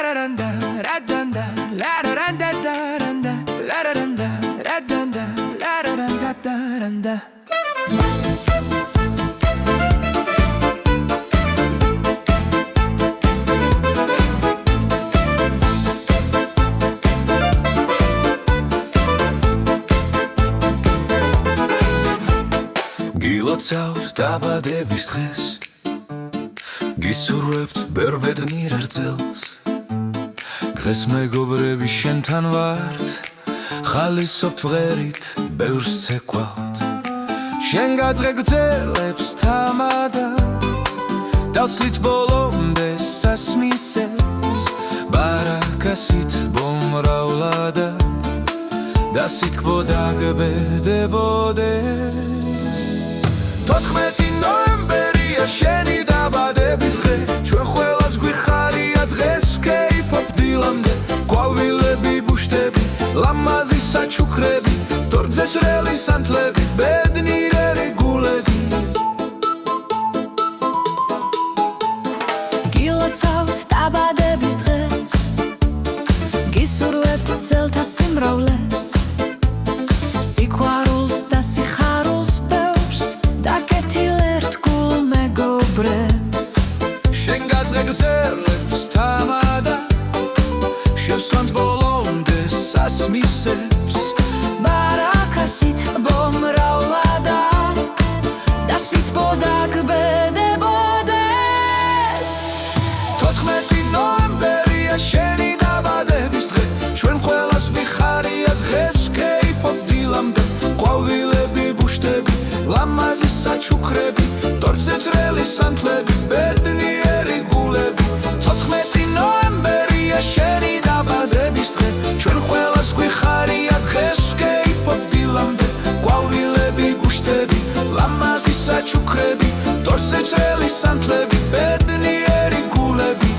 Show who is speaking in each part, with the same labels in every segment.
Speaker 1: La-da-dun-da, ra-dun-da, la-da-dun-da-da-dun-da, la-da-dun-da, ra-dun-da, la-da-dun-da-da-dun-da.
Speaker 2: გილოცავთ დაბადების დღეს გისურვებთ ვერ ბედნიერ წელს დღეს მეგობრები შენთან ვართ ხალისობთ ღერით ბევრს ცეკვავთ შენ გაძღე გრძელებს თამადა დავცლით ბოლომდე სასმისებს ბარაკასით ბომრავლადა და სიტყვოდა გბედებოდეს 14 ნოემბერია შენი დაბადების დღე ჩვენ ყველას გვიხარია დღეს K-pop დილამდე ყვავილები ბუშტები ლამაზი საჩუქრები თორზე ჭრელი სანთლები ბედნიერი გულები
Speaker 3: გილოცავთ დაბადების დღეს გისურვებთ წელთა სიმრავლეს სიყვარულს და სიხარულს
Speaker 2: შენ გაძღე გრძელებს თამადა შევსვანთ ბოლომდე სასმისებს
Speaker 3: ბარაკასით ბომრავლადა და სიტყვოდა გბედებოდეს
Speaker 2: 14 ნოემბერია შენი დაბადების დღე ჩვენ ყველას ვიხარია დღეს K-pop დილამდე ყვავილები ბუშტები ლამაზი საჩუქრები თორზე ჭრელი სანთლები ბედნიერი გულები 14 ნოემბერია შენი დაბადების დღე ჩვენ ყველას გვიხარია დღეს K-pop დილამდე ყვავილები ბუშტები ლამაზი საჩუქრები თორზე ჭრელი სანთლები ბედნიერი გულები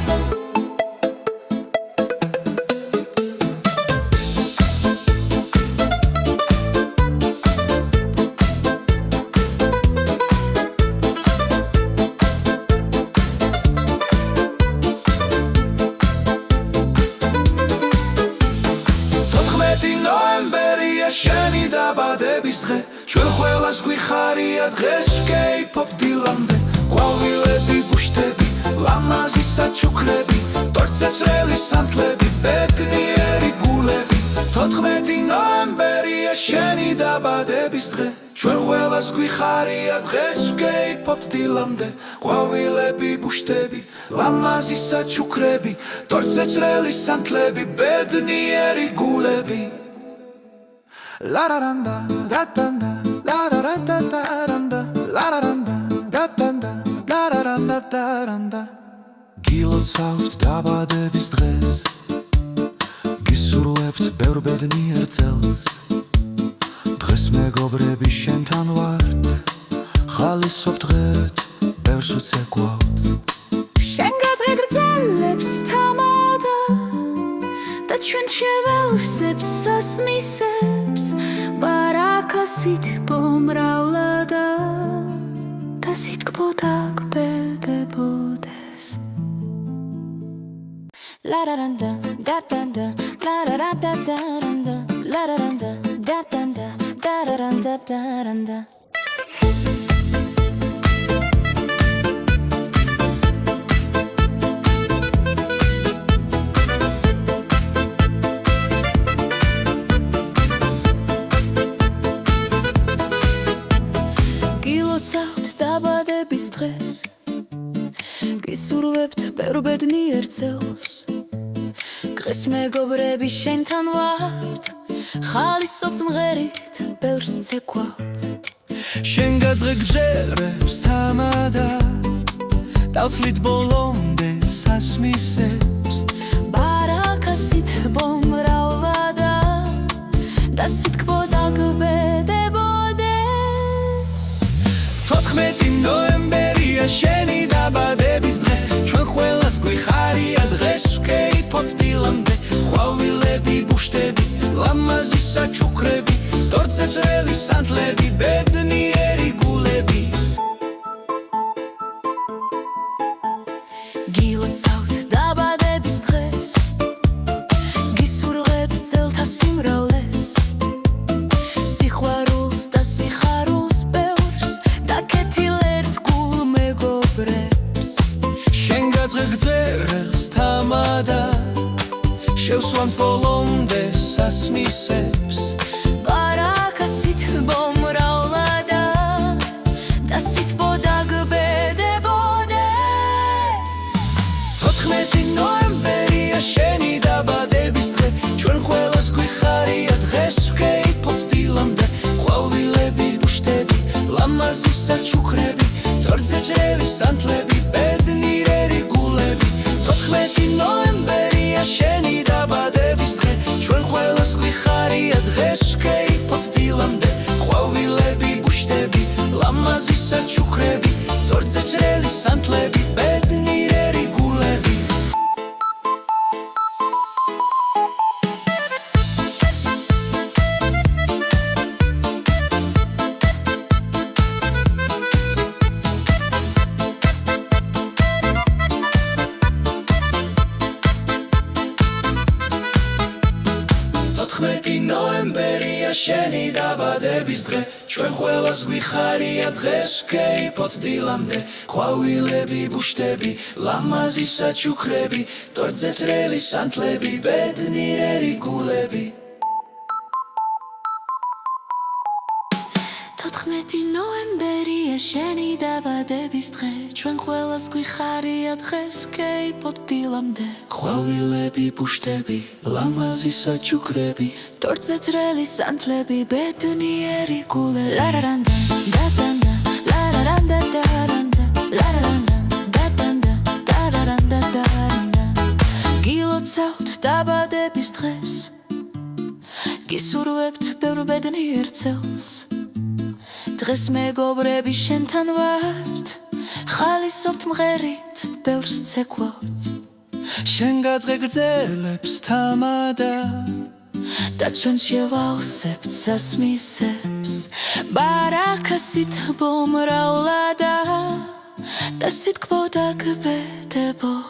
Speaker 2: ნოემბერია შენი დაბადების დღე ჩვენ ყველას გვიხარია დღეს K-pop დილამდე ყვავილები ბუშტები ლამაზი საჩუქრები თორზე ჭრელი სანთლები ბედნიერი გულები 14 ნოემბერია შენი დაბადების დღე ჩვენ ყველას გვიხარია დღეს K-pop დილამდე ყვავილები ბუშტები ლამაზი საჩუქრები თორზე ჭრელი სანთლები ბედნიერი გულები
Speaker 1: La-da-dun-da, da-dun-da, la-da-dun-da-da-dun-da, la-da-dun-da, da-dun-da, la-da-dun-da-da-dun-da.
Speaker 2: გილოცავთ დაბადების დღეს გისურვებთ ბევრ ბედნიერ წელს დღეს მეგობრები შენთან ვართ ხალისობთ ღერით ბევრს უცეკვავთ
Speaker 3: შენ გაძღე გრძელებს თამადა და ჩვენ შევავსებთ სასმისებს ბარაკასით ბომრავლადა და სიტყვოდა გბედებოდეს La-da-dun-da, da-dun-da, la-da-da-da-da-dun-da, la-da-dun-da, da-dun-da, da-da-dun-da-da-dun-da. გილოცავთ დაბადების დღეს გისურვებთ ბევრ ბედნიერ წელს დღეს მეგობრები შენთან ვართ ხალისობთ მღერით ბევრს ცეკვავთ
Speaker 2: შენ გაძღე გრძელებს თამადა დავცლით ბოლომდე სასმისებს
Speaker 3: ბარაკასით ბომრავლადა და სიტყვოდა გბედებოდეს
Speaker 2: 14 ნოემბერია შენი დაბადების დღე ჩვენ ყველას გვიხარია დღეს K-pop დილამდე ყვავილები ბუშტები ლამაზი საჩუქრები თორზე ჭრელი სანთლები ბედნიერი გულები
Speaker 3: გილოცავთ დაბადების დღეს
Speaker 2: ბევრს ვამთ ბოლომდე სასმისებს
Speaker 3: ბარაქასით მომრავლადა და სითბოდა გბედებოდეს
Speaker 2: 14 ნოემბერია შენი დაბადების დღე ჩვენ ყველას გვიხარია დღეს ვკეიფოთ დილამდე ყვავილები ბუშტები ლამაზი საჩუქრები თორზე ჭრელი სანთლები ბედნიერი გულები 14 ნოემბერია შენი დაბადების დღე ჩვენ ყველას გვიხარია დღეს ვკეიფოთ დილამდე ყვავილები ბუშტები ლამაზი საჩუქრები თორზე ჭრელი სანთლები ბედნიერი გულები ნოემბერია შენი დაბადების დღე ჩვენ ყველას გვიხარია დღეს ვკეიფოთ დილამდე ყვავილები ბუშტები ლამაზი საჩუქრები თორზე ჭრელი სანთლები ბედნიერი გულები
Speaker 3: 14 ნოემბერია შენი დაბადების დღე ჩვენ ყველას გვიხარია დღეს ვკეიფოთ დილამდე
Speaker 2: ყვავილები ბუშტები ლამაზი საჩუქრები
Speaker 3: თორზე ჭრელი სანთლები ბედნიერი გულები ლარარანდა დადანდა ლარარანდა დარანდა ლარარანდა დადანდა დარარანდა დარანდა გილოცავთ დაბადების დღეს გისურვებთ ბევრ ბედნიერ წელს დღეს მეგობრები შენთან ვართ ხალისობთ მღერით ბევრს ცეკვავთ
Speaker 2: შენ გაძღე გრძელებს თამადა
Speaker 3: და ჩვენ შევავსებთ სასმისებს ბარაქასით მომრავლადა და სითქმოდა გბედებოდეს